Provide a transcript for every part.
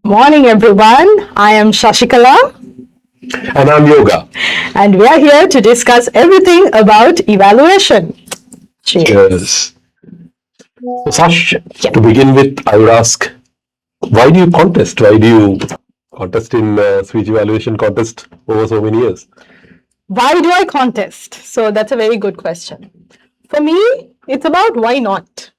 Morning, everyone. I am Shashikala. And I'm Yoga. And we are here to discuss everything about evaluation. Cheers. So, Sash, Yeah. to begin with, I would ask, why do you contest? Why do you contest in speech evaluation contest over so many years? Why do I contest? So that's a very good question. For me, it's about why not.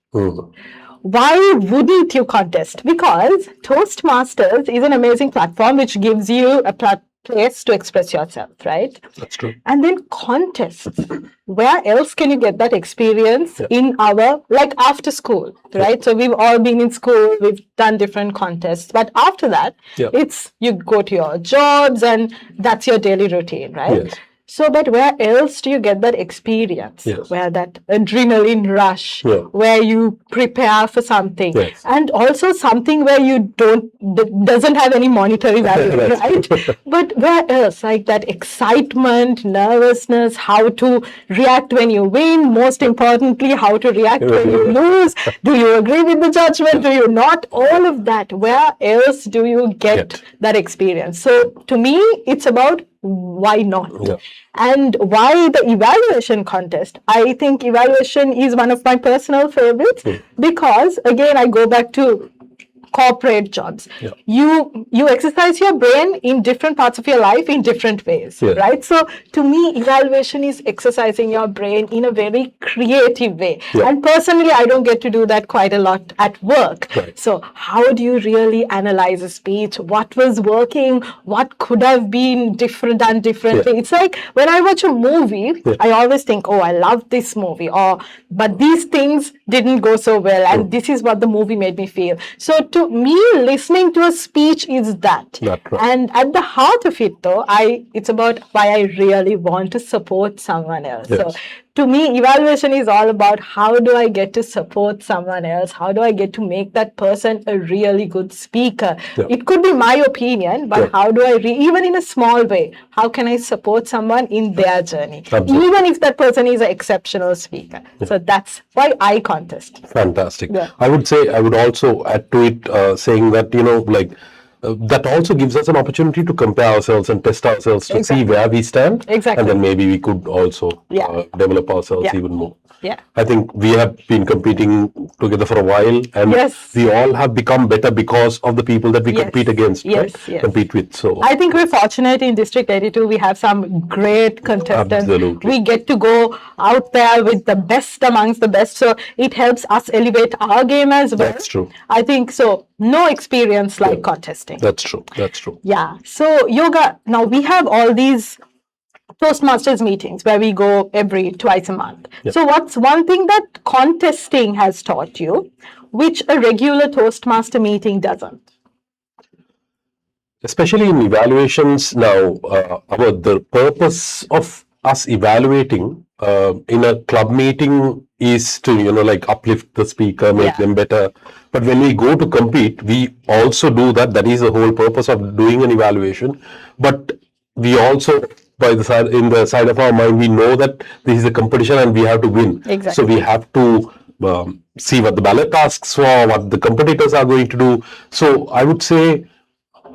Why wouldn't you contest? Because Toastmasters is an amazing platform which gives you a place to express yourself, right? That's true. And then contests. Where else can you get that experience in our, like after school, right? So we've all been in school, we've done different contests, but after that, it's you go to your jobs and that's your daily routine, right? Yes. So, but where else do you get that experience? Yes. Where that adrenaline rush, where you prepare for something, and also something where you doesn't have any monetary value, right? But where else? Like that excitement, nervousness, how to react when you win, most importantly, how to react when you lose. Do you agree with the judgment? Do you not? All of that. Where else do you get that experience? So, to me, it's about why not? And why the evaluation contest? I think evaluation is one of my personal favorites because, again, I go back to corporate jobs. You exercise your brain in different parts of your life in different ways, right? So to me, evaluation is exercising your brain in a very creative way. And personally, I don't get to do that quite a lot at work. So how do you really analyze a speech? What was working? What could have been done differently? It's like when I watch a movie, I always think, oh, I love this movie, but these things didn't go so well, and this is what the movie made me feel. So to me, listening to a speech is that. And at the heart of it, though, it's about why I really want to support someone else. So to me, evaluation is all about how do I get to support someone else? How do I get to make that person a really good speaker? It could be my opinion, but how do I, even in a small way, how can I support someone in their journey? Even if that person is an exceptional speaker. So that's why I contest. Fantastic. I would also add to it saying that, that also gives us an opportunity to compare ourselves and test ourselves to see where we stand. And then maybe we could also develop ourselves even more. I think we have been competing together for a while, and we all have become better because of the people that we compete against, compete with. So I think we're fortunate in District 82. We have some great contestants. Absolutely. We get to go out there with the best amongst the best. So it helps us elevate our game as well. That's true. I think so. No experience like contesting. That's true. That's true. Yeah. So Yoga, now we have all these Toastmasters meetings where we go twice a month. So what's one thing that contesting has taught you, which a regular Toastmaster meeting doesn't? Especially in evaluations now, the purpose of us evaluating in a club meeting is to, uplift the speaker, make them better. But when we go to compete, we also do that. That is the whole purpose of doing an evaluation. But we also, in the side of our mind, we know that this is a competition and we have to win. So we have to see what the ballot asks for, what the competitors are going to do. So I would say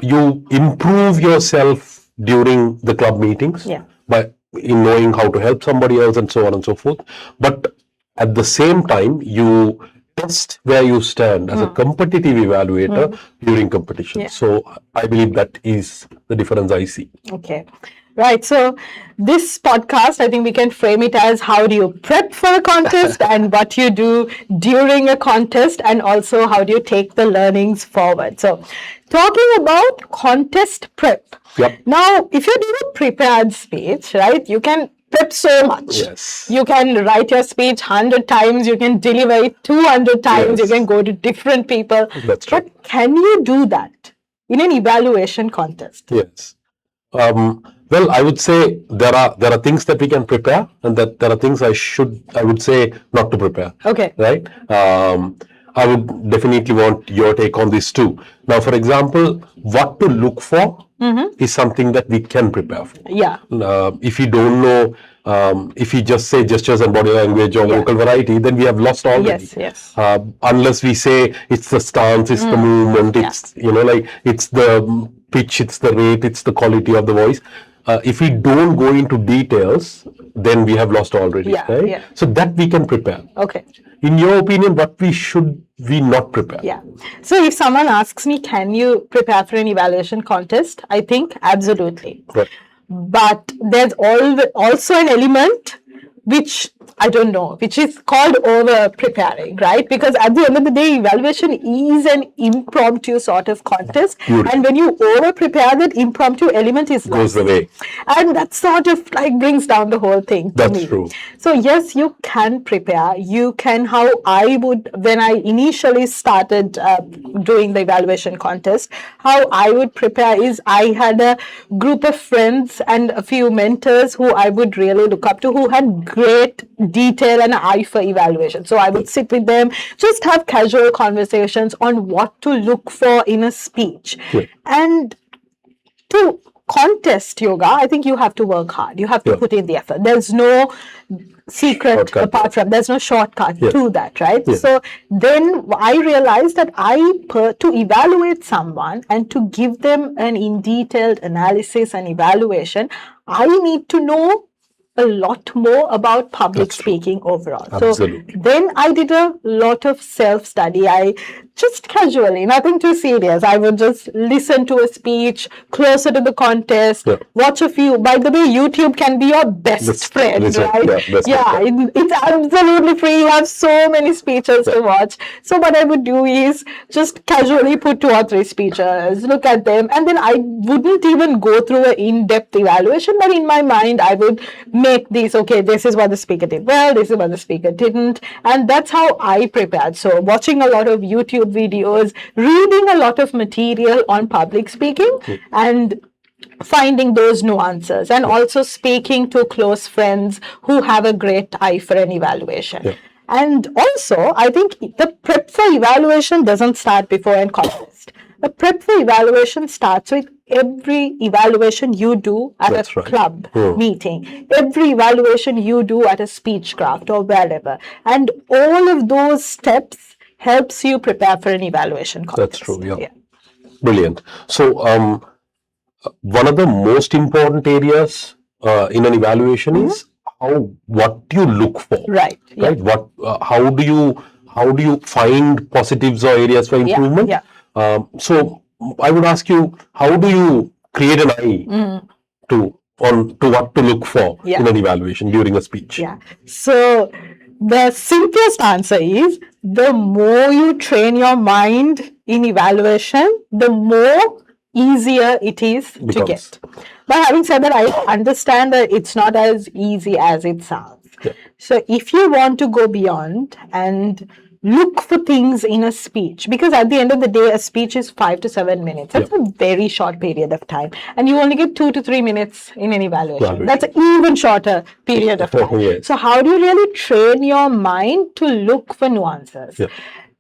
you improve yourself during the club meetings in knowing how to help somebody else and so on and so forth. But at the same time, you test where you stand as a competitive evaluator during competition. So I believe that is the difference I see. Okay. Right. So this podcast, I think we can frame it as how do you prep for a contest and what you do during a contest, and also how do you take the learnings forward. So talking about contest prep. Now, if you do a prepared speech, right, you can prep so much. You can write your speech 100 times, you can deliver it 200 times, you can go to different people. That's true. But can you do that in an evaluation contest? Yes. Well, I would say there are things that we can prepare, and that there are things I would say not to prepare. Okay. Right? I would definitely want your take on this too. Now, for example, what to look for is something that we can prepare for. Yeah. If you don't know, if you just say gestures and body language or vocal variety, then we have lost already. Yes. Unless we say it's the stance, it's the movement, it's like it's the pitch, it's the rate, it's the quality of the voice. If we don't go into details, then we have lost already, right? Yeah. So that we can prepare. Okay. In your opinion, what should we not prepare? Yeah. So if someone asks me, can you prepare for an evaluation contest? I think absolutely. Right. But there's also an element which I don't know, which is called over preparing, right? Because at the end of the day, evaluation is an impromptu sort of contest. And when you over prepare, that impromptu element is goes away. And that sort of like brings down the whole thing to That's me. true. So yes, you can prepare. You can, how I would, when I initially started doing the evaluation contest, how I would prepare is I had a group of friends and a few mentors who I would really look up to, who had great detail and eye for evaluation. So I would sit with them, just have casual conversations on what to look for in a speech. And to contest yoga, I think you have to work hard. You have to put in the effort. There's no secret shortcut. Apart from, there's no shortcut to that, right? So then I realized that to evaluate someone and to give them an in-detailed analysis and evaluation, I need to know a lot more about public speaking overall. Absolutely. So then I did a lot of self-study. I just casually, nothing too serious. I would just listen to a speech closer to the contest, watch a few. By the way, YouTube can be your best friend, right? It's absolutely free. You have so many speeches to watch. So what I would do is just casually put 2 or 3 speeches, look at them, and then I wouldn't even go through an in-depth evaluation, but in my mind, I would make these, okay, this is what the speaker did well, this is what the speaker didn't, and that's how I prepared. So watching a lot of YouTube videos, reading a lot of material on public speaking, and finding those nuances, and also speaking to close friends who have a great eye for an evaluation. And also, I think the prep for evaluation doesn't start before a contest. The prep for evaluation starts with every evaluation you do at a club meeting, every evaluation you do at a speech craft or wherever. And all of those steps helps you prepare for an evaluation contest. That's true, yeah. Brilliant. So, one of the most important areas in an evaluation is what you look for. Right. What? How do you find positives or areas for improvement? So I would ask you, how do you create an eye to what to look for in an evaluation during a speech? So the simplest answer is, the more you train your mind in evaluation, the more easier it is to get. But having said that, I understand that it's not as easy as it sounds. So if you want to go beyond and look for things in a speech, because at the end of the day, a speech is 5 to 7 minutes. That's a very short period of time. And you only get 2 to 3 minutes in an evaluation. That's an even shorter period of time. So how do you really train your mind to look for nuances?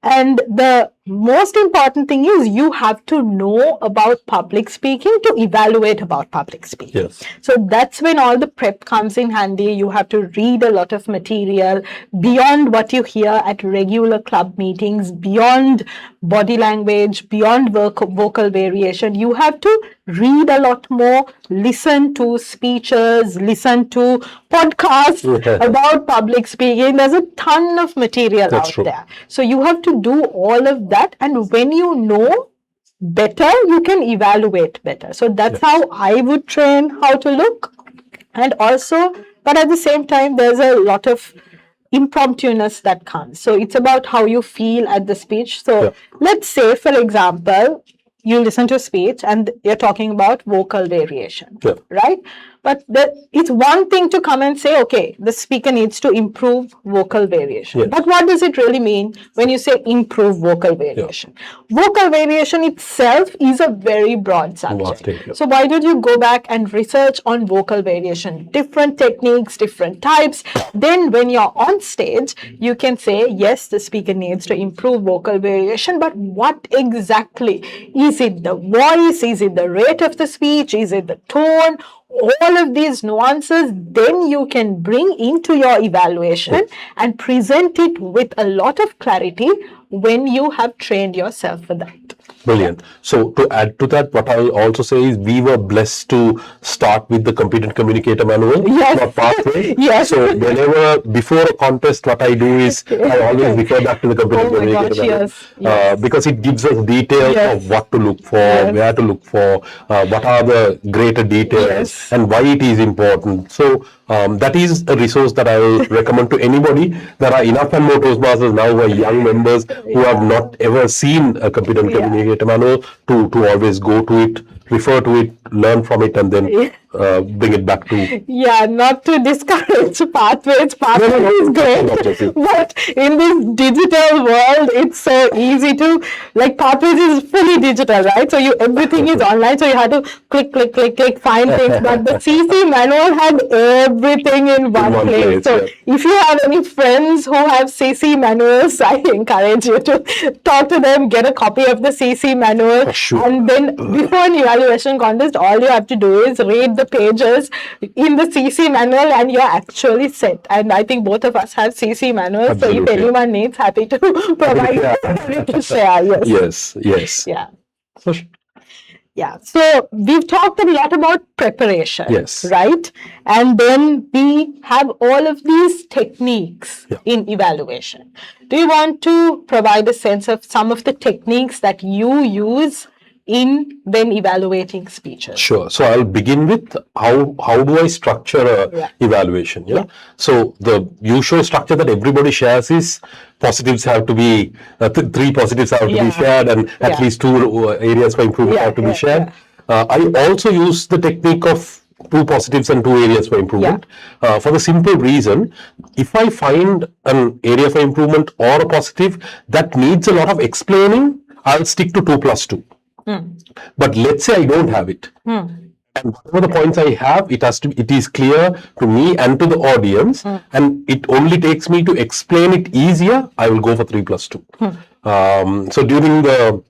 And the most important thing is, you have to know about public speaking to evaluate about public speaking. So that's when all the prep comes in handy. You have to read a lot of material beyond what you hear at regular club meetings, beyond body language, beyond vocal variation. You have to read a lot more, listen to speeches, listen to podcasts about public speaking. There's a ton of material out there. So you have to do all of that, and when you know better, you can evaluate better. So that's how I would train how to look. And also, but at the same time, there's a lot of impromptuness that comes. So it's about how you feel at the speech. So let's say, for example, you listen to a speech and you're talking about vocal variation, right? But it's one thing to come and say, okay, the speaker needs to improve vocal variation. Yes. But what does it really mean when you say improve vocal variation? Vocal variation itself is a very broad subject. So why don't you go back and research on vocal variation, different techniques, different types. Then when you're on stage, you can say, yes, the speaker needs to improve vocal variation, but what exactly? Is it the voice? Is it the rate of the speech? Is it the tone? All of these nuances, then you can bring into your evaluation and present it with a lot of clarity when you have trained yourself for that. Brilliant. So to add to that, what I'll also say is we were blessed to start with the Competent Communicator Manual, not Pathway. So whenever, before a contest, what I do is I always refer back to the Competent Communicator Manual because it gives us details of what to look for, where to look for, what are the greater details and why it is important. So that is a resource that I will recommend to anybody. There are enough and more Toastmasters now who are young members who have not ever seen a Competent Communicator Manual to always go to it, refer to it, learn from it, and then bring it back to. Not to discourage Pathways. Pathways is great. But in this digital world, it's so easy to, like, Pathways is fully digital, right? So everything is online, so you have to click, find things. But the CC Manual had everything in one place. So if you have any friends who have CC Manuals, I encourage you to talk to them, get a copy of the CC Manual, and then before an evaluation contest, all you have to do is read the pages in the CC Manual and you're actually set. And I think both of us have CC Manuals, so if anyone needs, happy to provide to share. Yes. So we've talked a lot about preparation, right? And then we have all of these techniques in evaluation. Do you want to provide a sense of some of the techniques that you use when evaluating speeches? Sure. So I'll begin with how do I structure a evaluation? So the usual structure that everybody shares is positives have to be, 3 positives have to be shared, and at least 2 areas for improvement have to be shared. I also use the technique of 2 positives and 2 areas for improvement for the simple reason, if I find an area for improvement or a positive that needs a lot of explaining, I'll stick to 2 plus 2. But let's say I don't have it. And whatever the points I have, it is clear to me and to the audience, and it only takes me to explain it easier, I will go for 3 plus 2. So during the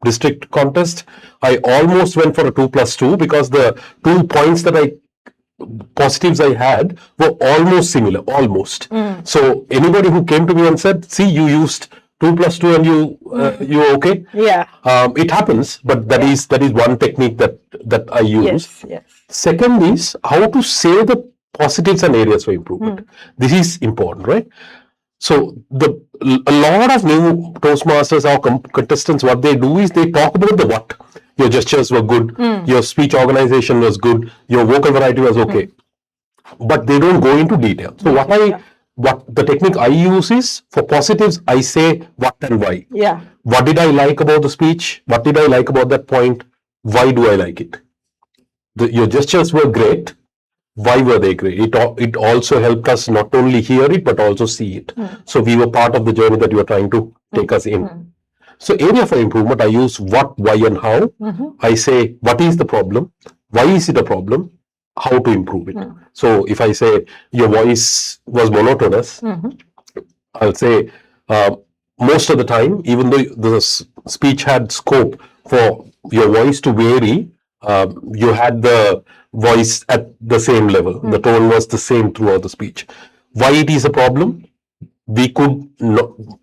district contest, I almost went for a 2 plus 2 because the 2 points that positives I had were almost similar, So anybody who came to me and said, see, you used 2 plus 2 and you're okay. It happens, but that is one technique that I use. Second is how to say the positives and areas for improvement. This is important, right? So a lot of new Toastmasters or contestants, what they do is they talk about the what. Your gestures were good, your speech organization was good, your vocal variety was okay, but they don't go into detail. So what the technique I use is, for positives, I say what and why. What did I like about the speech? What did I like about that point? Why do I like it? Your gestures were great. Why were they great? It also helped us not only hear it, but also see it. So we were part of the journey that you were trying to take us in. So area for improvement, I use what, why, and how. I say, what is the problem? Why is it a problem? How to improve it. So if I say your voice was monotonous, I'll say most of the time, even though the speech had scope for your voice to vary, you had the voice at the same level. The tone was the same throughout the speech. Why it is a problem? We could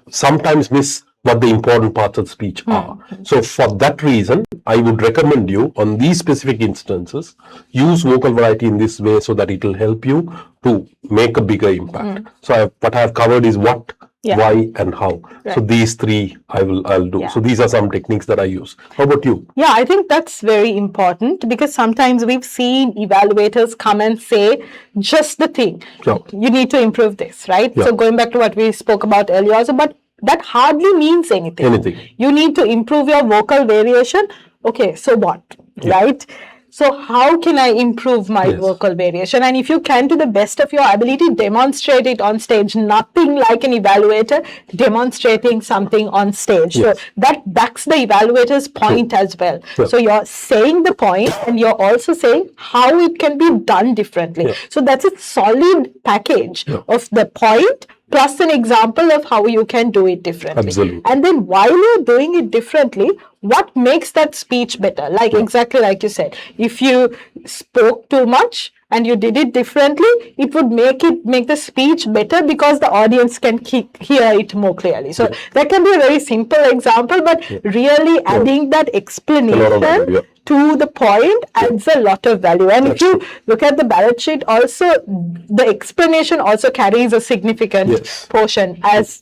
sometimes miss what the important parts of the speech are. So for that reason, I would recommend you on these specific instances, use vocal variety in this way so that it will help you to make a bigger impact. So what I have covered is what, why, and how. So these 3 I'll do. So these are some techniques that I use. How about you? I think that's very important, because sometimes we've seen evaluators come and say just the thing. You need to improve this, right? So going back to what we spoke about earlier also, but that hardly means anything. You need to improve your vocal variation. Okay, so what, right? So how can I improve my vocal variation? And if you can, to the best of your ability, demonstrate it on stage. Nothing like an evaluator demonstrating something on stage. So that backs the evaluator's point as well. So you're saying the point and you're also saying how it can be done differently. So that's a solid package of the point plus an example of how you can do it differently. Absolutely. And then while you're doing it differently, what makes that speech better? Like exactly like you said, if you spoke too much and you did it differently, it would make the speech better because the audience can hear it more clearly. So that can be a very simple example, but really adding that explanation to the point adds a lot of value. And if you look at the ballot sheet also, the explanation also carries a significant portion as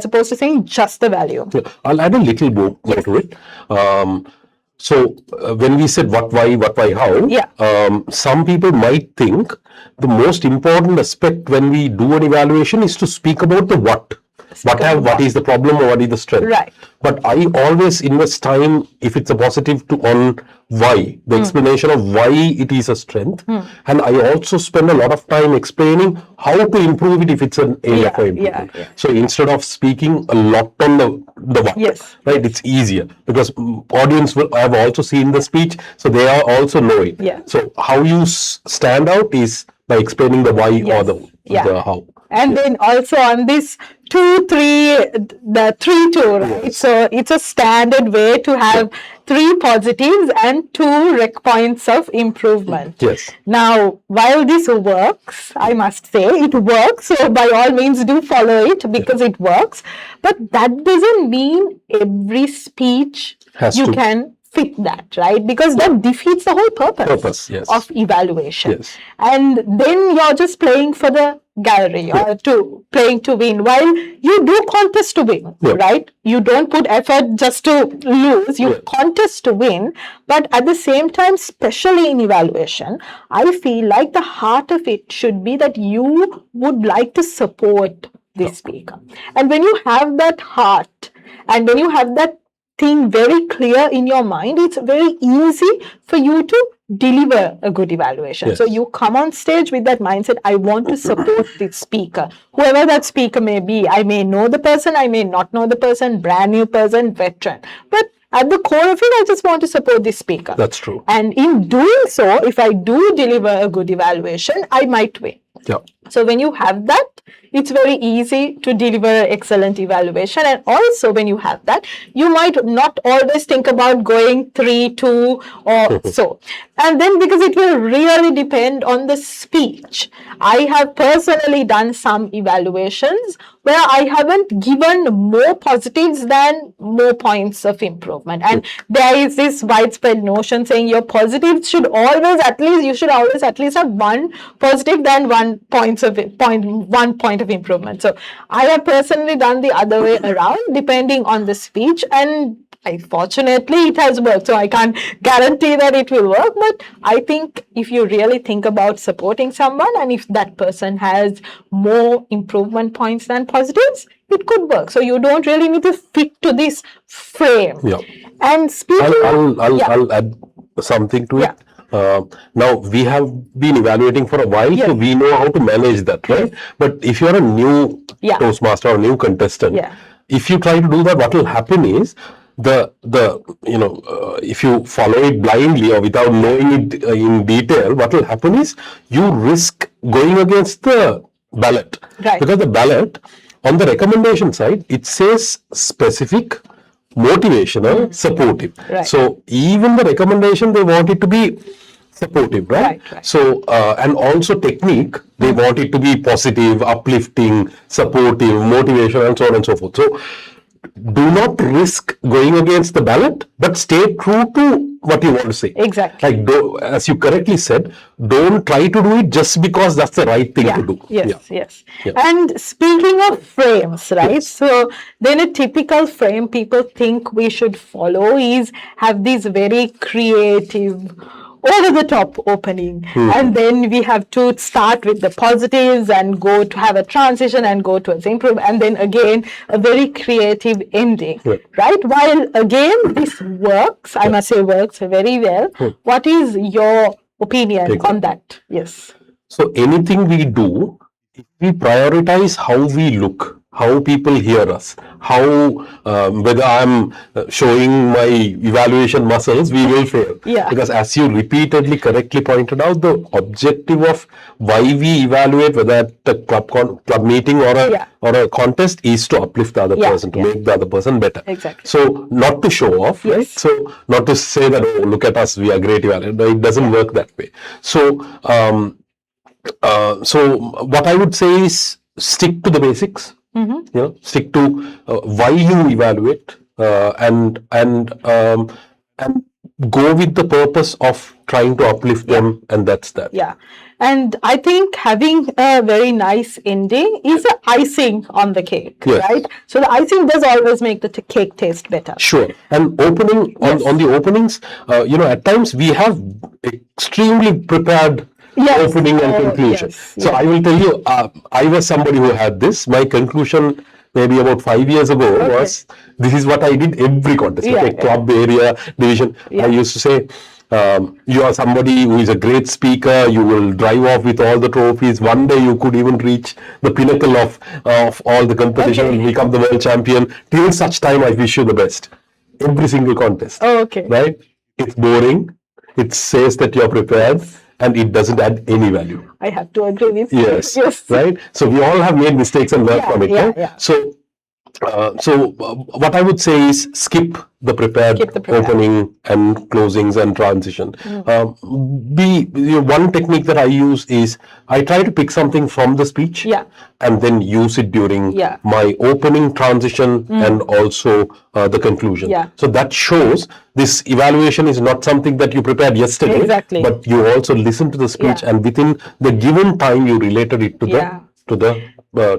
opposed to saying just the value. I'll add a little more to it. So when we said what, why, how, some people might think the most important aspect when we do an evaluation is to speak about the what. What is the problem or what is the strength? Right. But I always invest time, if it's a positive, on why, the explanation of why it is a strength. And I also spend a lot of time explaining how to improve it if it's an area for improvement. So instead of speaking a lot on the what, right, it's easier because audience have also seen the speech, so they are also knowing. So how you stand out is by explaining the why or the how. And then also on this 2-3, 3-2, right? So it's a standard way to have 3 positives and 2 rec points of improvement. Now, while this works, I must say it works. So by all means, do follow it because it works. But that doesn't mean every speech can fit that, right? Because that defeats the whole purpose of evaluation. And then you're just playing for the gallery or playing to win, while you do contest to win, right? You don't put effort just to lose, you contest to win. But at the same time, especially in evaluation, I feel like the heart of it should be that you would like to support the speaker. And when you have that heart and when you have that thing very clear in your mind, it's very easy for you to deliver a good evaluation. So you come on stage with that mindset, I want to support the speaker, whoever that speaker may be. I may know the person, I may not know the person, brand new person, veteran. But at the core of it, I just want to support the speaker. That's true. And in doing so, if I do deliver a good evaluation, I might win. So when you have that, it's very easy to deliver excellent evaluation. And also when you have that, you might not always think about going 3-2 or so. And then because it will really depend on the speech. I have personally done some evaluations where I haven't given more positives than more points of improvement. And there is this widespread notion saying your positives should always you should always at least have 1 positive than 1 point of improvement. So I have personally done the other way around depending on the speech, and fortunately it has worked. So I can't guarantee that it will work, but I think if you really think about supporting someone and if that person has more improvement points than positives, it could work. So you don't really need to fit to this frame. And speaking I'll add something to it. Now we have been evaluating for a while, so we know how to manage that, right? But if you're a new Toastmaster or new contestant, if you try to do that, what will happen is if you follow it blindly or without knowing it in detail, what will happen is you risk going against the ballot, because the ballot on the recommendation side, it says specific, motivational, supportive. So even the recommendation, they want it to be supportive, right? So and also technique, they want it to be positive, uplifting, supportive, motivational, and so on and so forth. So do not risk going against the ballot, but stay true to what you want to say. Exactly. Like, as you correctly said, don't try to do it just because that's the right thing to do. Yes. And speaking of frames, right? So then a typical frame people think we should follow is have these very creative, over the top opening, and then we have to start with the positives and go to have a transition and go towards improvement, and then again a very creative ending, right? While again this works, I must say works very well. What is your opinion on that? Yes. So anything we do, if we prioritize how we look, how people hear us, how whether I'm showing my evaluation muscles, we will fail. Because as you repeatedly correctly pointed out, the objective of why we evaluate, whether at a club meeting or a contest, is to uplift the other person, to make the other person better. Exactly. So not to show off, right? So not to say that, oh, look at us, we are great evaluators. It doesn't work that way. So so what I would say is stick to the basics. You know, stick to why you evaluate, and go with the purpose of trying to uplift them, and that's that. And I think having a very nice ending is the icing on the cake, right? So the icing does always make the cake taste better. Sure. And opening on the openings, you know, at times we have extremely prepared opening and conclusion. So I will tell you, I was somebody who had this. My conclusion maybe about 5 years ago was, this is what I did every contest, club, area, division. I used to say, you are somebody who is a great speaker, you will drive off with all the trophies. One day you could even reach the pinnacle of all the competition and become the world champion. Till such time, I wish you the best. Every single contest. Right? It's boring. It says that you're prepared, and it doesn't add any value. I have to agree with you. Yes. Right? So we all have made mistakes and learned from it. Right? So what I would say is skip the prepared opening and closings and transition. One technique that I use is I try to pick something from the speech and then use it during my opening, transition, and also the conclusion. So that shows this evaluation is not something that you prepared yesterday, but you also listened to the speech, and within the given time you related it to the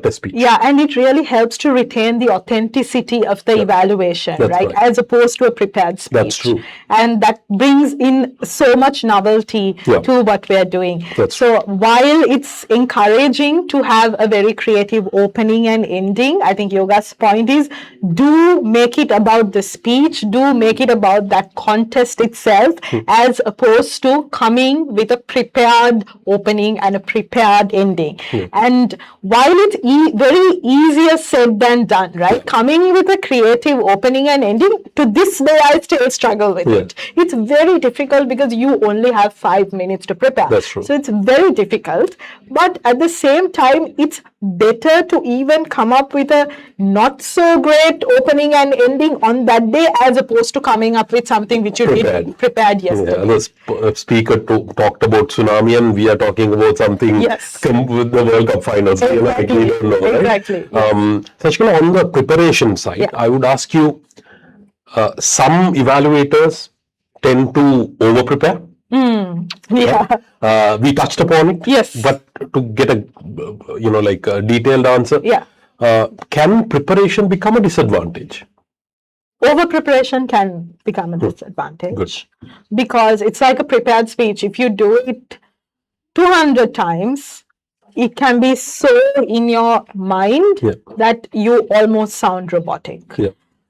test speech. And it really helps to retain the authenticity of the evaluation, right? As opposed to a prepared speech. That's true. And that brings in so much novelty to what we are doing. So while it's encouraging to have a very creative opening and ending, I think Yoga's point is, do make it about the speech, do make it about that contest itself, as opposed to coming with a prepared opening and a prepared ending. And while it's very easier said than done, right? Coming with a creative opening and ending, to this day I still struggle with it. It's very difficult because you only have 5 minutes to prepare. That's true. So it's very difficult, but at the same time, it's better to even come up with a not so great opening and ending on that day, as opposed to coming up with something which you did prepared yesterday. The speaker talked about tsunami, and we are talking about something with the World Cup finals. Shashikala, on the preparation side, I would ask you, some evaluators tend to over prepare. We touched upon it, but to get a detailed answer, can preparation become a disadvantage? Over preparation can become a disadvantage, because it's like a prepared speech. If you do it 200 times, it can be so in your mind that you almost sound robotic.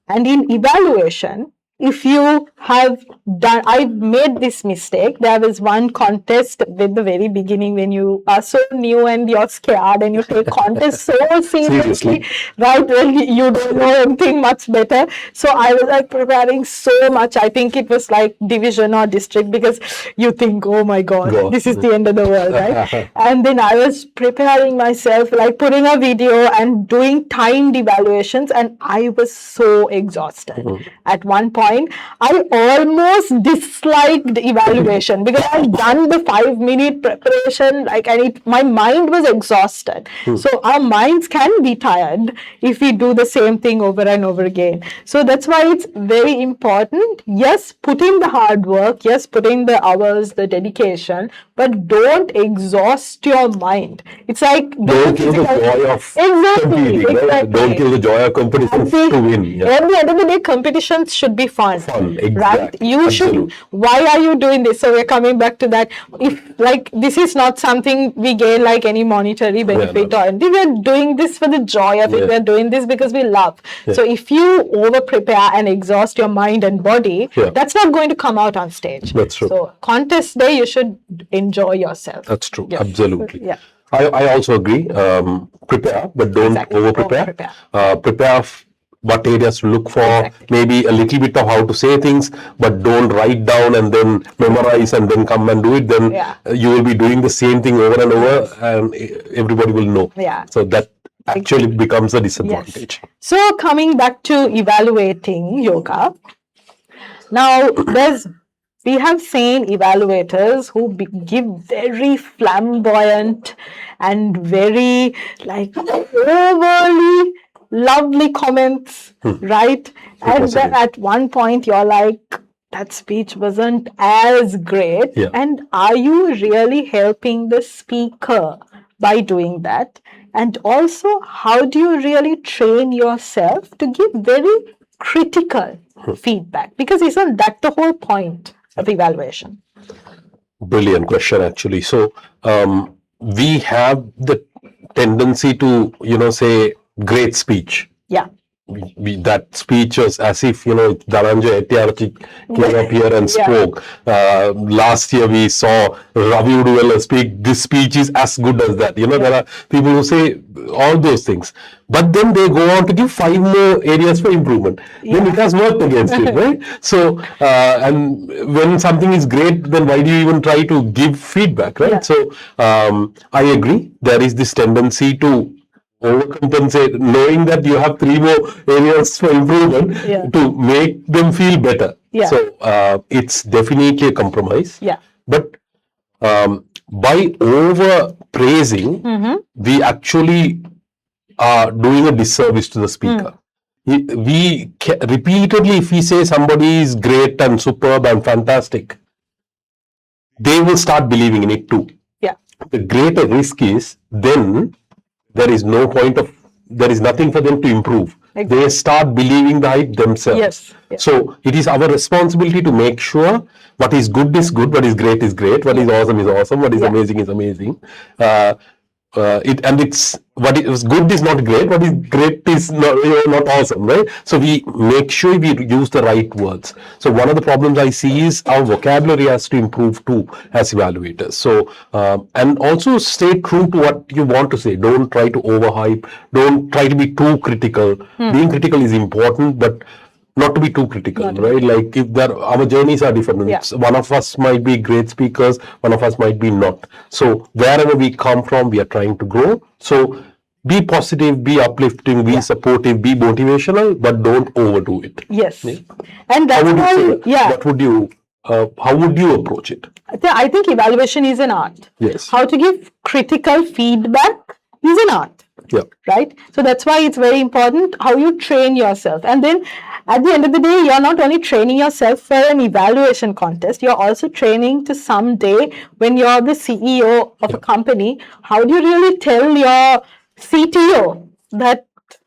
And in evaluation, if you have done, I made this mistake. There was one contest with the very beginning when you are so new and you're scared and you take contests so seriously, right? When you don't know anything much better. So I was like preparing so much. I think it was like division or district, because you think, oh my God, this is the end of the world, right? And then I was preparing myself, like putting a video and doing timed evaluations, and I was so exhausted. At one point, I almost disliked evaluation because I've done the 5-minute preparation, and my mind was exhausted. So our minds can be tired if we do the same thing over and over again. So that's why it's very important. Yes, put in the hard work. Yes, put in the hours, the dedication, but don't exhaust your mind. It's like don't kill the joy of competing. Right? Don't kill the joy of competition to win. At the end of the day, competitions should be fun. Exactly. Right? You should. Absolutely. Why are you doing this? So we're coming back to that. If like this is not something we gain like any monetary benefit or anything, we're doing this for the joy of it. We're doing this because we love. So if you over prepare and exhaust your mind and body, that's not going to come out on stage. That's true. So contest day, you should enjoy yourself. That's true. Absolutely. Yeah. I also agree. Prepare, but don't over prepare. Prepare what areas to look for, maybe a little bit of how to say things, but don't write down and then memorize and then come and do it. Then you will be doing the same thing over and over, and everybody will know. So that actually becomes a disadvantage. So coming back to evaluating yoga, now we have seen evaluators who give very flamboyant and very like overly lovely comments, right? And then at one point you're like, that speech wasn't as great. And are you really helping the speaker by doing that? And also, how do you really train yourself to give very critical feedback? Because isn't that the whole point of evaluation? Brilliant question, actually. So we have the tendency to, say great speech. That speech was as if, Dhananjay Etiarachi came up here and spoke. Last year we saw Ravi Uduvela speak. This speech is as good as that. There are people who say all those things. But then they go on to give 5 more areas for improvement. Then it has worked against it, right? So, and when something is great, then why do you even try to give feedback, right? So, I agree. There is this tendency to overcompensate, knowing that you have 3 more areas for improvement to make them feel better. So it's definitely a compromise. But by over praising, we actually are doing a disservice to the speaker. We repeatedly, if we say somebody is great and superb and fantastic, they will start believing in it too. The greater risk is then there is no point of, there is nothing for them to improve. They start believing the hype themselves. So it is our responsibility to make sure what is good, what is great, what is awesome, what is amazing is amazing. It's what is good is not great, what is great is not awesome, right? So we make sure we use the right words. So one of the problems I see is our vocabulary has to improve too as evaluators. So and also stay true to what you want to say. Don't try to overhype. Don't try to be too critical. Being critical is important, but not to be too critical, right? Like if our journeys are different. One of us might be great speakers, one of us might be not. So wherever we come from, we are trying to grow. So be positive, be uplifting, be supportive, be motivational, but don't overdo it. And that's how would you approach it? I think evaluation is an art. How to give critical feedback is an art. Right? So that's why it's very important how you train yourself. And then at the end of the day, you're not only training yourself for an evaluation contest, you're also training to someday when you're the CEO of a company, how do you really tell your CTO that,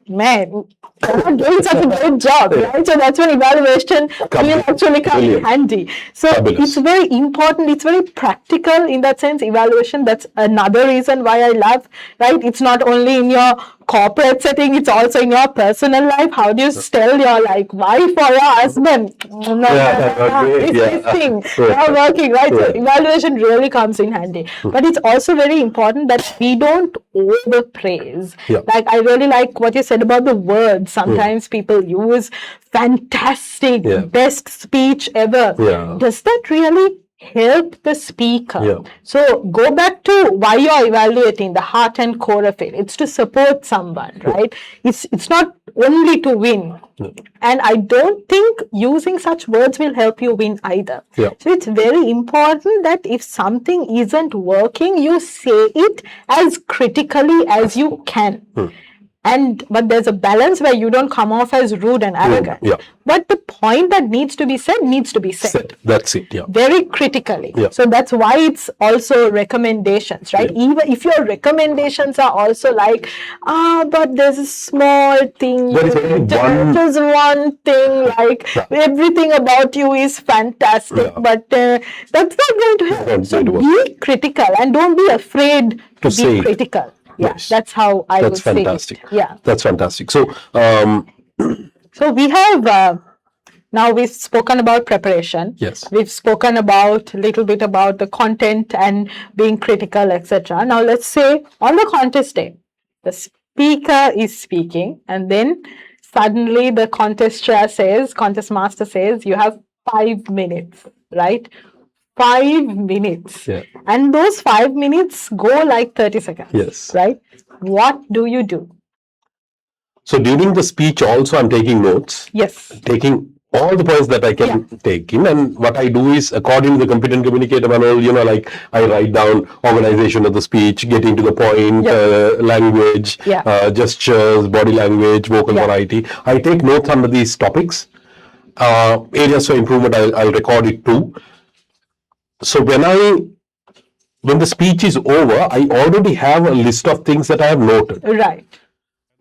man, you're not doing such a good job, right? So that's when evaluation will actually come in handy. So it's very important, it's very practical in that sense, evaluation. That's another reason why I love, right? It's not only in your corporate setting, it's also in your personal life. How do you tell your wife or your husband, this thing, you're working, right? So evaluation really comes in handy. But it's also very important that we don't overpraise. Like I really like what you said about the words. Sometimes people use fantastic, best speech ever. Does that really help the speaker? So go back to why you're evaluating, the heart and core of it. It's to support someone, right? It's not only to win. And I don't think using such words will help you win either. So it's very important that if something isn't working, you say it as critically as you can. but there's a balance where you don't come off as rude and arrogant. But the point that needs to be said. That's it. Very critically. So that's why it's also recommendations, right? Even if your recommendations are also like, but there's a small thing, just one thing, like everything about you is fantastic, but that's not going to happen. So be critical and don't be afraid to be critical. That's how I would say it. That's fantastic. So, so we have now we've spoken about preparation. We've spoken about a little bit about the content and being critical, etc. Now let's say on the contest day, the speaker is speaking, and then suddenly the contest master says, you have 5 minutes, right? 5 minutes. And those 5 minutes go like 30 seconds. Right? What do you do? So during the speech also I'm taking notes. Taking all the points that I can take in, and what I do is, according to the competent communicator manual, like I write down organization of the speech, getting to the point, language, gestures, body language, vocal variety. I take notes under these topics. Areas for improvement, I'll record it too. So when the speech is over, I already have a list of things that I have noted. Right.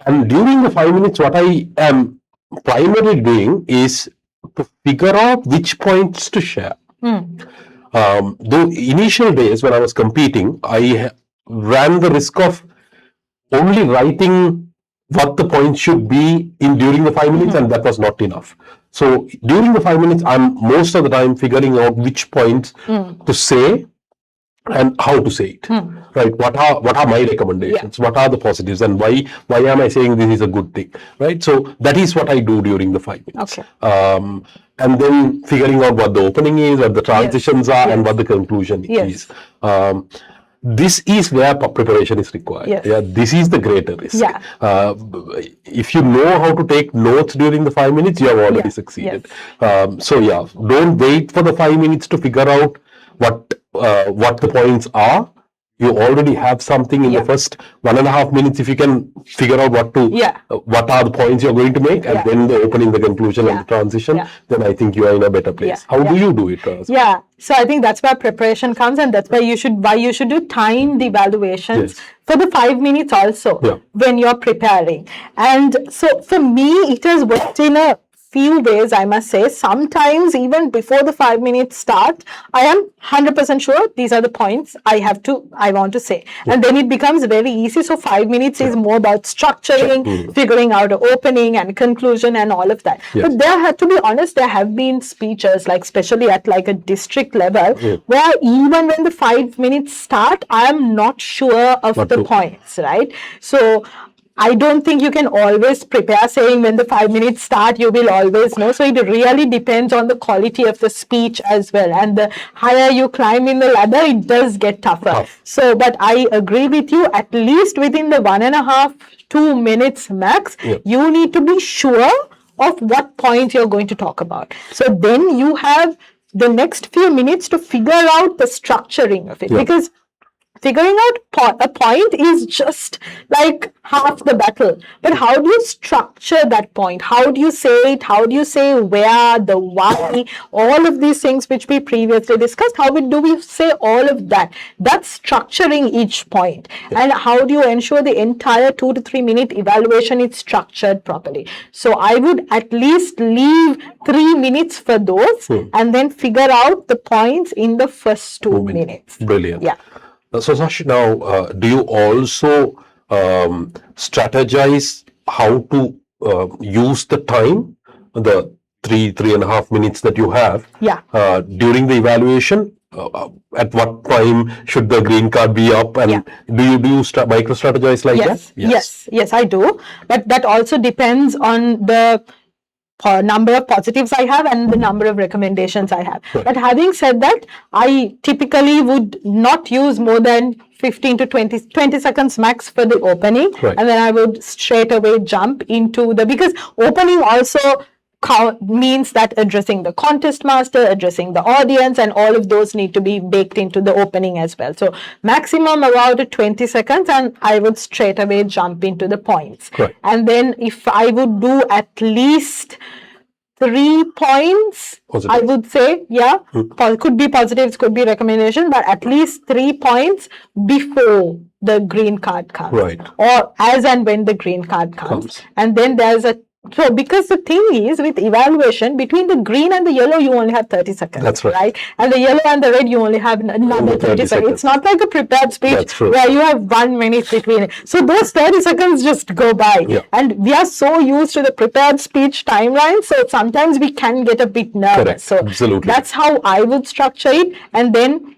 And during the 5 minutes, what I am primarily doing is to figure out which points to share. The initial days when I was competing, I ran the risk of only writing what the points should be during the 5 minutes, and that was not enough. So during the 5 minutes, I'm most of the time figuring out which points to say and how to say it. Right? What are my recommendations? What are the positives, and why am I saying this is a good thing? Right? So that is what I do during the 5 minutes. And then figuring out what the opening is, what the transitions are, and what the conclusion is. This is where preparation is required. This is the greater risk. If you know how to take notes during the 5 minutes, you have already succeeded. Don't wait for the 5 minutes to figure out what the points are. You already have something in the first 1.5 minutes. If you can figure out what are the points you're going to make, and then the opening, the conclusion, and the transition, then I think you are in a better place. How do you do it? So I think that's where preparation comes, and that's why you should do timed evaluations for the 5 minutes also when you're preparing. And so for me, it has worked in a few ways, I must say. Sometimes even before the 5 minutes start, I am 100% sure these are the points I want to say. And then it becomes very easy. So 5 minutes is more about structuring, figuring out an opening and conclusion and all of that. But to be honest, there have been speeches, like especially at like a district level, where even when the 5 minutes start, I am not sure of the points, right? So I don't think you can always prepare saying when the 5 minutes start, you will always know. So it really depends on the quality of the speech as well. And the higher you climb in the ladder, it does get tougher. So, but I agree with you, at least within the 1.5-2 minutes max, you need to be sure of what point you're going to talk about. So then you have the next few minutes to figure out the structuring of it. Because figuring out a point is just like half the battle. But how do you structure that point? How do you say it? How do you say where, the why, all of these things which we previously discussed? How do we say all of that? That's structuring each point. And how do you ensure the entire 2 to 3 minute evaluation is structured properly? So I would at least leave 3 minutes for those and then figure out the points in the first 2 minutes. Brilliant. So Sashi, now do you also strategize how to use the time, the 3.5 minutes that you have during the evaluation? At what time should the green card be up, and do you micro strategize like that? Yes, I do. But that also depends on the number of positives I have and the number of recommendations I have. But having said that, I typically would not use more than 15 to 20 seconds max for the opening, and then I would straight away jump into because opening also means that addressing the contest master, addressing the audience, and all of those need to be baked into the opening as well. So maximum about 20 seconds, and I would straight away jump into the points. Right. And then if I would do at least 3 points, positive. I would say, could be positives, could be recommendation, but at least 3 points before the green card comes, right, or as and when the green card comes. And then there's so because the thing is with evaluation, between the green and the yellow, you only have 30 seconds. That's right. And the yellow and the red, you only have another 30 seconds. It's not like a prepared speech where you have 1 minute between it. So those 30 seconds just go by. Yeah. And we are so used to the prepared speech timeline, so sometimes we can get a bit nervous. Correct. So absolutely, that's how I would structure it. And then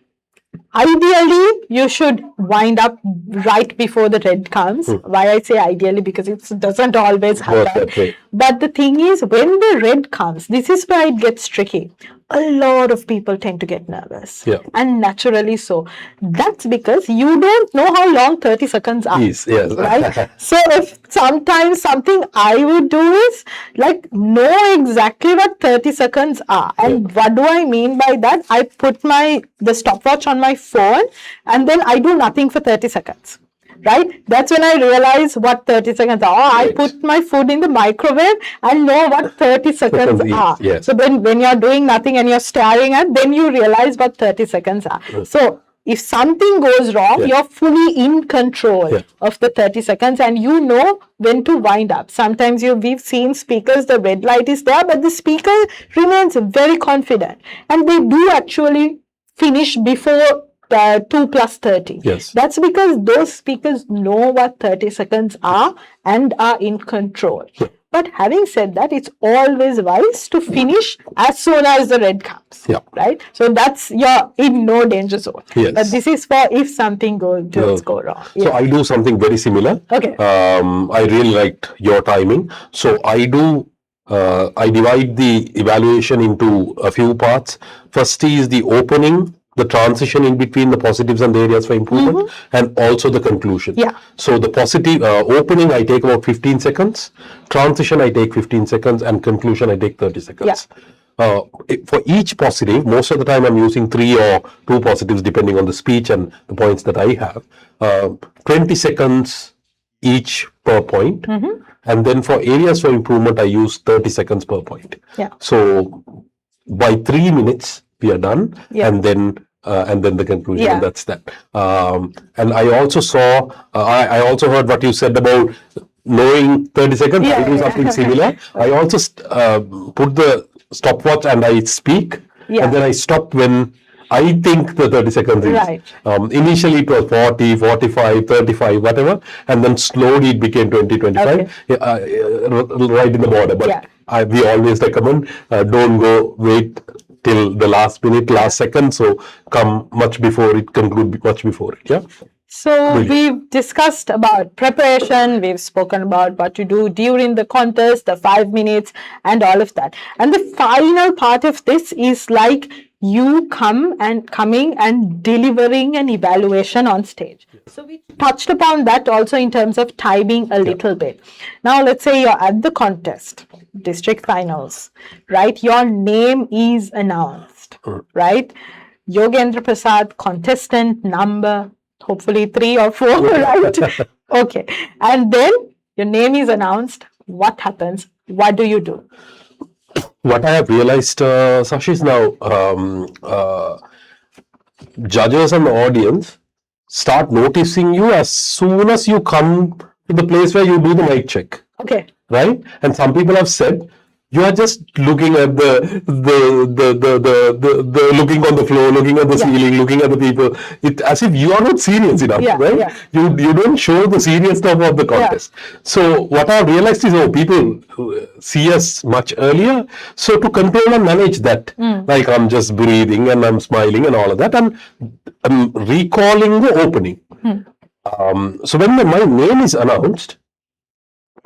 ideally, you should wind up right before the red comes. Why I say ideally, because it doesn't always happen. But the thing is, when the red comes, this is where it gets tricky. A lot of people tend to get nervous. And naturally so. That's because you don't know how long 30 seconds are. Yes. Right? So if sometimes something I would do is like know exactly what 30 seconds are. And what do I mean by that? I put the stopwatch on my phone and then I do nothing for 30 seconds. Right? That's when I realize what 30 seconds are. I put my food in the microwave and know what 30 seconds are. Yes. So when you're doing nothing and you're staring at, then you realize what 30 seconds are. So if something goes wrong, you're fully in control of the 30 seconds and you know when to wind up. Sometimes we've seen speakers, the red light is there, but the speaker remains very confident and they do actually finish before 2 plus 30. Yes. That's because those speakers know what 30 seconds are and are in control. But having said that, it's always wise to finish as soon as the red comes. Right? So that's you're in no danger zone. Yes. But this is for if something does go wrong. So I do something very similar. Okay. I really liked your timing. So I divide the evaluation into a few parts. First is the opening, the transition in between the positives and the areas for improvement, and also the conclusion. So the positive opening I take about 15 seconds, transition I take 15 seconds, and conclusion I take 30 seconds. For each positive, most of the time I'm using 3 or 2 positives depending on the speech and the points that I have. 20 seconds each per point. And then for areas for improvement, I use 30 seconds per point. So by 3 minutes, we are done, and then the conclusion. That's that. And I also saw, I also heard what you said about knowing 30 seconds. I do something similar. I also put the stopwatch and I speak, and then I stop when I think the 30 seconds is. Initially it was 40, 45, 35, whatever, and then slowly it became 20, 25, right in the border. But we always recommend don't go wait till the last minute, last second. So come much before it, conclude much before it. So we've discussed about preparation, we've spoken about what to do during the contest, the 5 minutes and all of that. And the final part of this is like you coming and delivering an evaluation on stage. So we touched upon that also in terms of timing a little bit. Now let's say you're at the contest, district finals, right? Your name is announced, right? Yogendraprasath, contestant number, hopefully 3 or 4, right? Okay. And then your name is announced. What happens? What do you do? What I have realized, Sashi, is now judges and the audience start noticing you as soon as you come to the place where you do the mic check. Okay. Right? And some people have said, you are just looking at the looking on the floor, looking at the ceiling, looking at the people. It as if you are not serious enough, right? You don't show the seriousness of the contest. So what I have realized is, people see us much earlier. So to control and manage that, like I'm just breathing and I'm smiling and all of that, and I'm recalling the opening. So when my name is announced,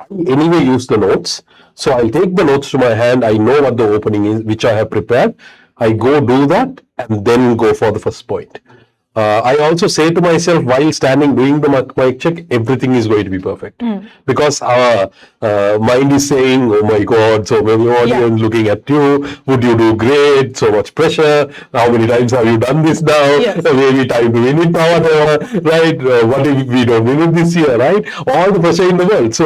I anyway use the notes. So I'll take the notes to my hand. I know what the opening is, which I have prepared. I go do that and then go for the first point. I also say to myself while standing doing the mic check, everything is going to be perfect. Because our mind is saying, oh my God, so many audience looking at you, would you do great, so much pressure, how many times have you done this now, maybe time to win it now, whatever, right, what if we don't win it this year, right, all the pressure in the world. So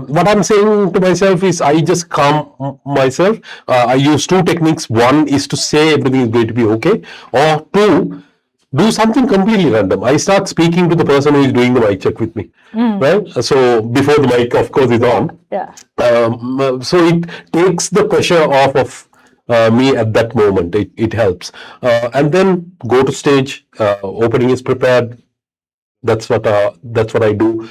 what I'm saying to myself is I just calm myself. I use two techniques. One is to say everything is going to be okay, or two, do something completely random. I start speaking to the person who is doing the mic check with me, right? So before the mic, of course, is on. So it takes the pressure off of me at that moment. It helps. And then go to stage. Opening is prepared. That's what I do.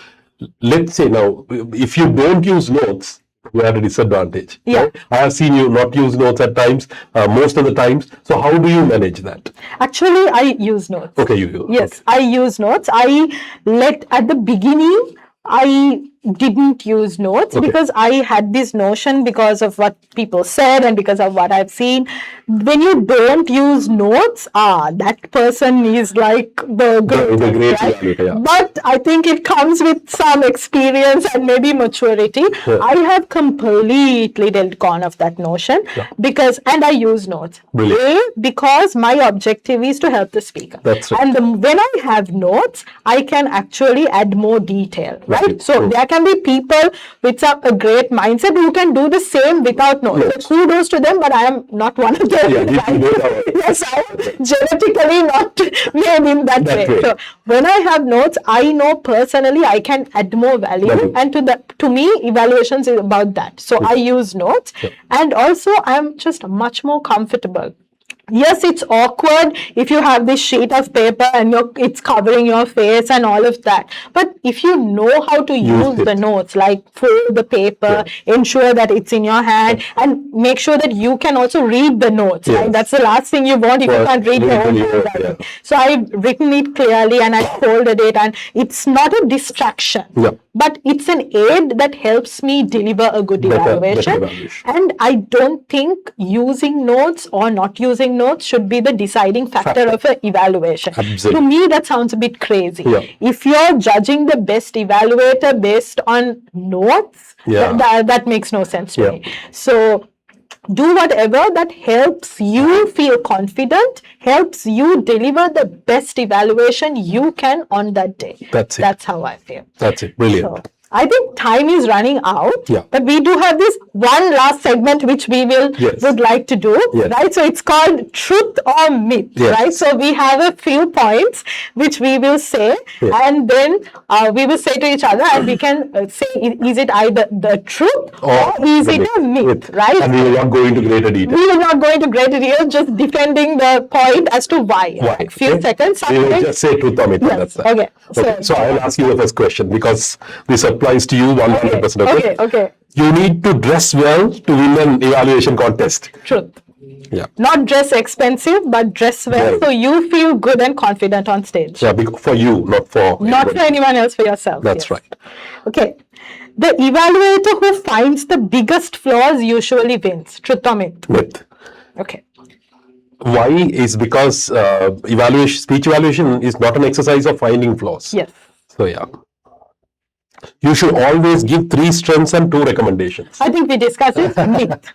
Let's say now, if you don't use notes, you have a disadvantage. Right? I have seen you not use notes at times, most of the times. So how do you manage that? Actually, I use notes. Okay, you use. Yes, okay. I use notes. At the beginning, I didn't use notes because I had this notion because of what people said and because of what I've seen. When you don't use notes, that person is like the great right? But I think it comes with some experience and maybe maturity. I have completely let go of that notion and I use notes. Because my objective is to help the speaker. That's right. And when I have notes, I can actually add more detail, right? So there can be people with a great mindset who can do the same without notes. So kudos to them, but I am not one of them. Yes, I am genetically not made in that way. So when I have notes, I know personally I can add more value. And to me, evaluations is about that. So I use notes. And also I'm just much more comfortable. Yes, it's awkward if you have this sheet of paper and it's covering your face and all of that. But if you know how to use the notes, like fold the paper, ensure that it's in your hand, and make sure that you can also read the notes. Right? That's the last thing you want if you can't read your own handwriting. So I've written it clearly and I folded it, and it's not a distraction. But it's an aid that helps me deliver a good evaluation. And I don't think using notes or not using notes should be the deciding factor of an evaluation. To me, that sounds a bit crazy. If you're judging the best evaluator based on notes, that makes no sense to me. So do whatever that helps you feel confident, helps you deliver the best evaluation you can on that day. That's it. That's how I feel. That's it. Brilliant. So, I think time is running out, but we do have this one last segment which we would like to do, right? So it's called Truth or Myth, right? So we have a few points which we will say, and then we will say to each other, and we can say, is it either the truth or is it a myth, right? And we will not go into greater detail. We will not go into greater detail, just defending the point as to why. Like few seconds. We will just say truth or myth. Yes. Okay. So I will ask you the first question because this applies to you 100%. Okay. You need to dress well to win an evaluation contest. Truth. Not dress expensive, but dress well so you feel good and confident on stage. For you, not for anyone else, for yourself. That's right. Okay. The evaluator who finds the biggest flaws usually wins. Truth or myth? Myth. Okay. Why is because speech evaluation is not an exercise of finding flaws. Yes. So you should always give 3 strengths and 2 recommendations. I think we discussed it.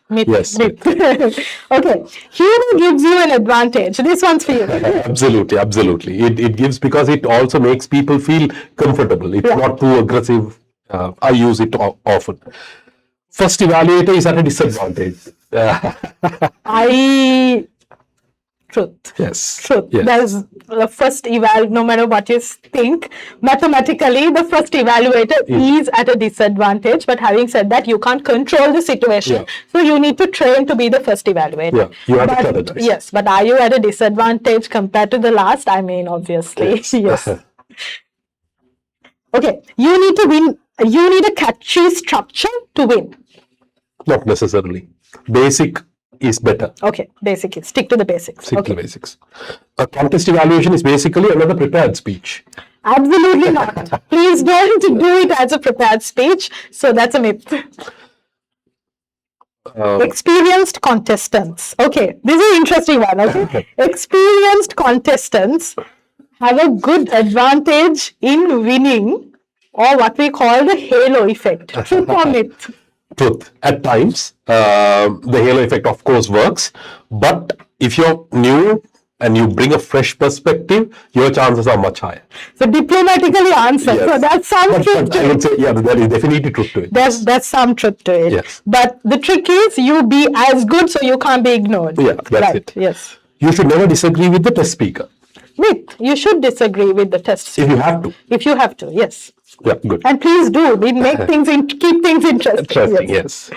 Myth. Yes. Myth. Okay. Humor gives you an advantage. This one's for you. Absolutely. It gives because it also makes people feel comfortable. It's not too aggressive. I use it often. First evaluator is at a disadvantage. Truth. Yes. There's the first no matter what you think, mathematically, the first evaluator is at a disadvantage. But having said that, you can't control the situation. So you need to train to be the first evaluator. You have to strategize. Yes, but are you at a disadvantage compared to the last? I mean, obviously, yes. Okay, you need to win. You need a catchy structure to win. Not necessarily. Basic is better. Okay, basic. Stick to the basics. Stick to the basics. A contest evaluation is basically another prepared speech. Absolutely not. Please don't do it as a prepared speech. So that's a myth. Experienced contestants. Okay, this is an interesting one. Okay, experienced contestants have a good advantage in winning, or what we call the halo effect. Truth or myth? Truth. At times, the halo effect, of course, works. But if you're new and you bring a fresh perspective, your chances are much higher. So diplomatically answer. Yes. So that's some truth to I would it. say, yeah, there is definitely truth to it. That's some truth to it. Yes. But the trick is you be as good so you can't be ignored. Yeah, that's it. Yes. You should never disagree with the test speaker. You should disagree with the test speaker. If you have to. If you have to, yes. Yeah, good. And please do. We make keep things interesting. Interesting, yes.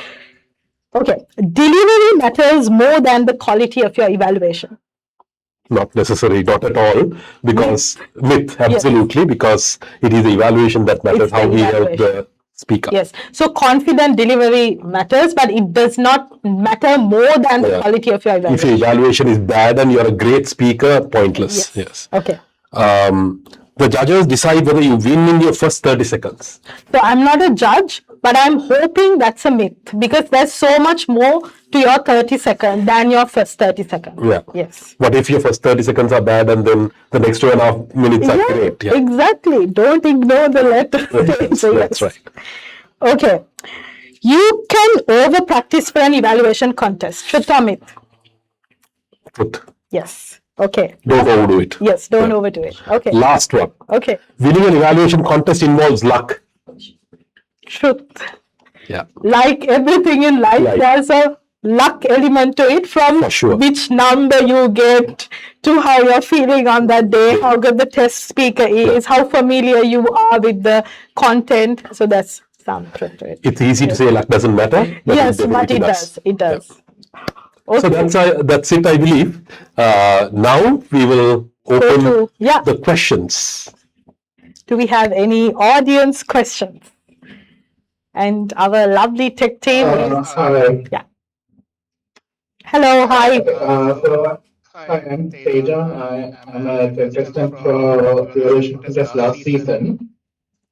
Okay. Delivery matters more than the quality of your evaluation. Not necessary, not at all, because myth, absolutely, because it is the evaluation that matters, how we help the speaker. Yes. So confident delivery matters, but it does not matter more than the quality of your evaluation. If your evaluation is bad and you're a great speaker, pointless. Yes. Okay. The judges decide whether you win in your first 30 seconds. So I'm not a judge, but I'm hoping that's a myth, because there's so much more to your 30 seconds than your first 30 seconds. Yeah. Yes. What if your first 30 seconds are bad and then the next 2.5 minutes are great? Yeah. Exactly. Don't ignore the letter. That's right. Okay. You can over practice for an evaluation contest. Truth or myth? Truth. Yes. Okay. Don't overdo it. Yes, don't overdo it. Okay. Last one. Okay. Winning an evaluation contest involves luck. Truth. Yeah. Like everything in life, there's a luck element to it, from which number you get to how you're feeling on that day, how good the test speaker is, how familiar you are with the content. So that's some truth to it. It's easy to say luck doesn't matter. But yes, it but it does. It does. Yeah. Okay. So that's it, I believe. Now we will open the questions. Do we have any audience questions? And our lovely tech team is... Yeah. Hello, hi. Hi, I'm Teja. I'm a contestant for the evaluation contest last season.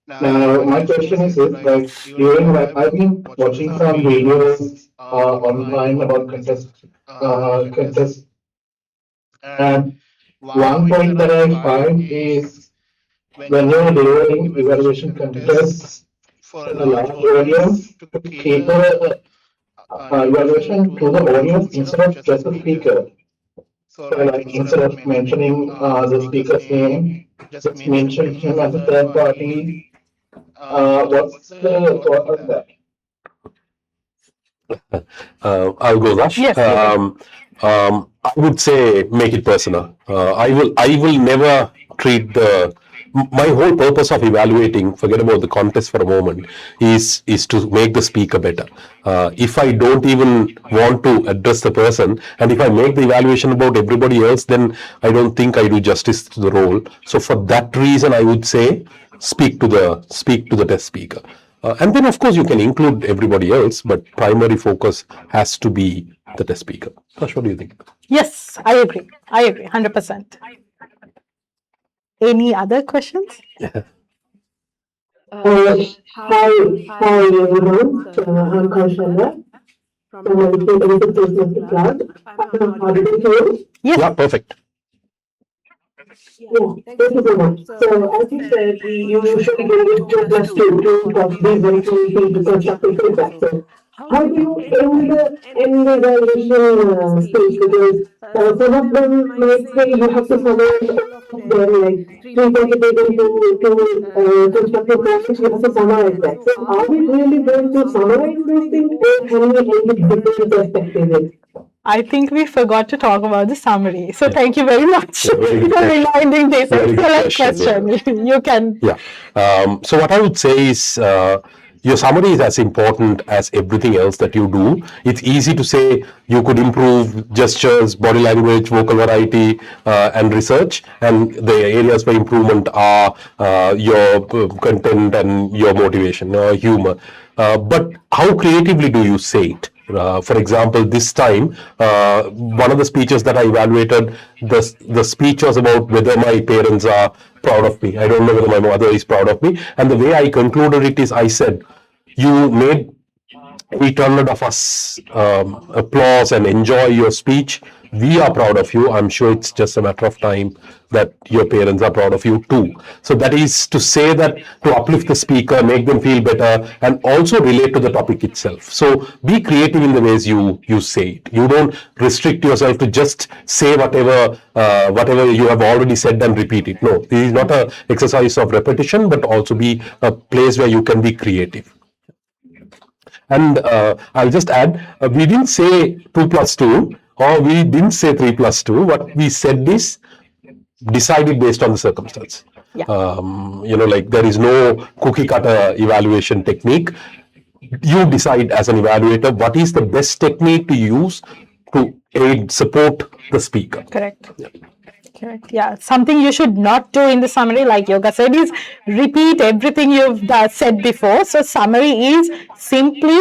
Now, my question is this, like, I've been watching some videos online about contests, and one point that I find is when you're delivering evaluation contests for a large audience, to keep the evaluation to the audience instead of just the speaker. So, like, instead of mentioning the speaker's name, just mention him as a third party. What's the thought of that? I'll go, Rash. Yes, I would say make it personal. I will never treat my whole purpose of evaluating, forget about the contest for a moment, is to make the speaker better. If I don't even want to address the person, and if I make the evaluation about everybody else, then I don't think I do justice to the role. So for that reason, I would say speak to the test speaker. And then, of course, you can include everybody else, but primary focus has to be the test speaker. Tash, what do you think? Yes, I agree, 100%. Any other questions? Hi everyone. I'm Kaushalla from the Toastmaster Club. I'm audible to you? Yes. Yeah, perfect. Yeah, thank you so much. So, as you said, you usually give it 2+2 to possibly very few to constructive feedback. So, how do you end the evaluation stage? Because some of them might say you have to summarize all of them, like 3 to constructive practice, you have to summarize that. So, are we really going to summarize these things, or can we end it different perspectives? I think we forgot to talk about the summary. So thank you very much for reminding this. Excellent question. You can. Yeah. So what I would say is your summary is as important as everything else that you do. It's easy to say you could improve gestures, body language, vocal variety, and research. And the areas for improvement are your content and your motivation, humor. But how creatively do you say it? For example, this time, one of the speeches that I evaluated, the speech was about whether my parents are proud of me. I don't know whether my mother is proud of me. And the way I concluded it is, I said, you made 800 of us applause and enjoy your speech, we are proud of you. I'm sure it's just a matter of time that your parents are proud of you too. So that is to say that to uplift the speaker, make them feel better, and also relate to the topic itself. So be creative in the ways you say it. You don't restrict yourself to just say whatever you have already said and repeat it. No, this is not an exercise of repetition, but also be a place where you can be creative. And I'll just add, we didn't say 2 plus 2, or we didn't say 3 plus 2. What we said is decided based on the circumstance. Yeah. Like there is no cookie cutter evaluation technique. You decide as an evaluator what is the best technique to use to support the speaker. Correct. Yeah. Correct. Yeah. Something you should not do in the summary, like Yoga said, is repeat everything you've said before. So summary is simply,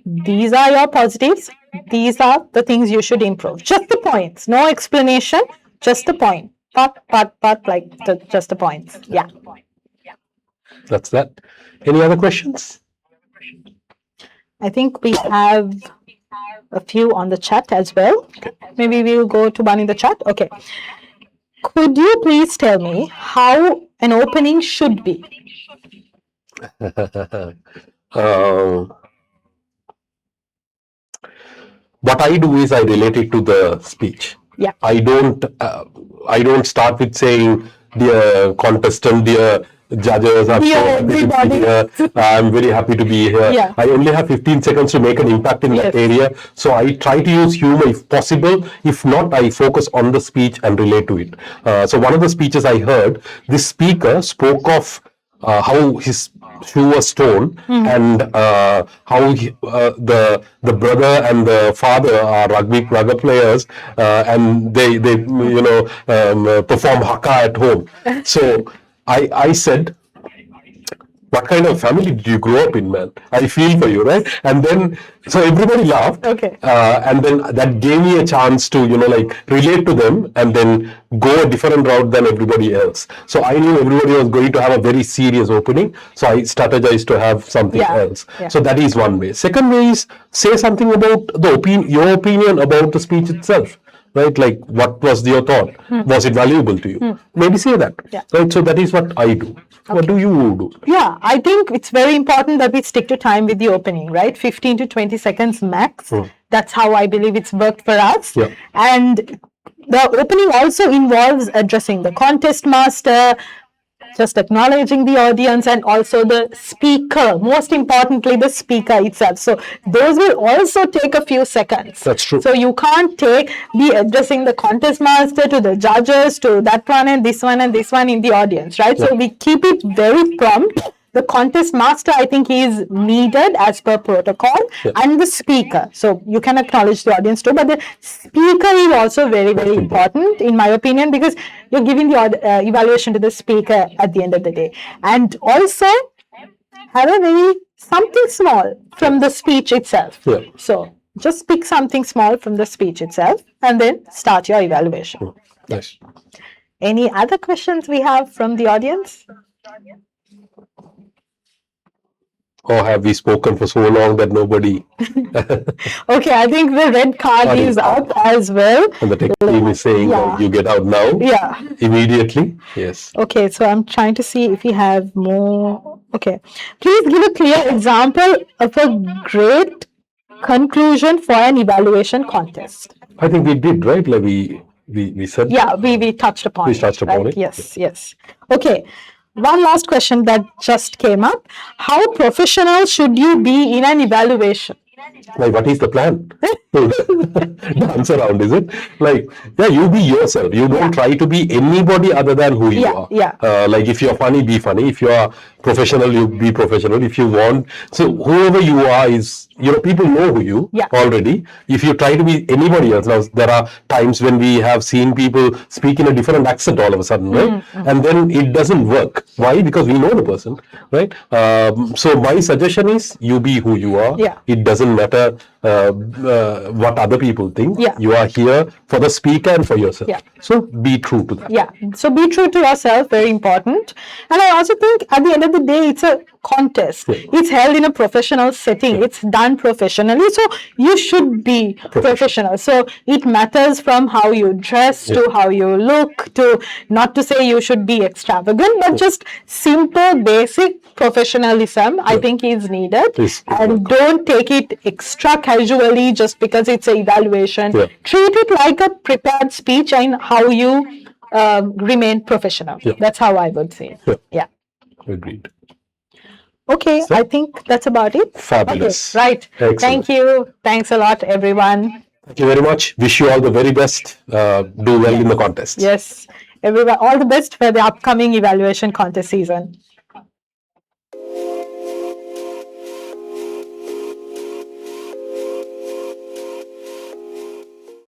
these are your positives. These are the things you should improve. Just the points. No explanation. Just the point. But, like just the points. Yeah. That's that. Any other questions? I think we have a few on the chat as well. Okay. Maybe we'll go to one in the chat. Okay. Could you please tell me how an opening should be? What I do is I relate it to the speech. Yeah. I don't start with saying, dear contestant, dear judges, I'm so happy to be here. I'm very happy to be here. Yeah. I only have 15 seconds to make an impact in that area. So I try to use humor if possible. If not, I focus on the speech and relate to it. So one of the speeches I heard, this speaker spoke of how his shoe was torn and how the brother and the father are rugby players and they perform haka at home. So I said, what kind of family did you grow up in, man? I feel for you, right? And then, so everybody laughed. Okay. And then that gave me a chance to, relate to them and then go a different route than everybody else. So I knew everybody was going to have a very serious opening. So I strategized to have something else. Yeah. So that is one way. Second way is say something about your opinion about the speech itself. Right, like what was your thought? Was it valuable to you? Maybe say that. Yeah. Right, so that is what I do. Okay. What do you do? Yeah, I think it's very important that we stick to time with the opening, right? 15 to 20 seconds max. That's how I believe it's worked for us. Yeah. And the opening also involves addressing the contest master, just acknowledging the audience, and also the speaker, most importantly the speaker itself. So those will also take a few seconds. That's true. So you can't be addressing the contest master, to the judges, to that one and this one in the audience, right? Yeah. So we keep it very prompt. The contest master, I think, is needed as per protocol, and the speaker. So you can acknowledge the audience too, but the speaker is also very, very important, in my opinion, because you're giving the evaluation to the speaker at the end of the day. And also have something small from the speech itself. Yeah. So just pick something small from the speech itself and then start your evaluation. Nice. Any other questions we have from the audience? Or have we spoken for so long that nobody... Okay, I think the red card is up as well. And the tech team is saying you get out now. Yeah. Immediately. Yes. Okay, so I'm trying to see if we have more. Okay. Please give a clear example of a great conclusion for an evaluation contest. I think we did, right? Like we said... Yeah, we touched upon it. We touched upon it. Yes. Okay. One last question that just came up. How professional should you be in an evaluation? Like, what is the plan? Dance around, is it? Like, you be yourself. You don't try to be anybody other than who you are. Yeah. Like, if you're funny, be funny. If you're professional, you be professional. If you want, so whoever you are is, people know who you already. If you try to be anybody else, now there are times when we have seen people speak in a different accent all of a sudden, right? And then it doesn't work. Why? Because we know the person, right? So my suggestion is you be who you are. Yeah. It doesn't matter what other people think. Yeah. You are here for the speaker and for yourself. So be true to that. Yeah. So be true to yourself, very important. And I also think at the end of of the day, it's a contest. It's held in a professional setting. It's done professionally. So you should be professional. So it matters from how you dress to how you look to, not to say you should be extravagant, but just simple, basic professionalism, I think is needed. And don't take it extra casually just because it's an evaluation. Treat it like a prepared speech and how you remain professional. That's how I would say. Yeah. Agreed. Okay, I think that's about it. Fabulous. Okay, right. Excellent. Thank you. Thanks a lot, everyone. Thank you very much. Wish you all the very best. Do well in the contest. Yes, everyone, all the best for the upcoming evaluation contest season.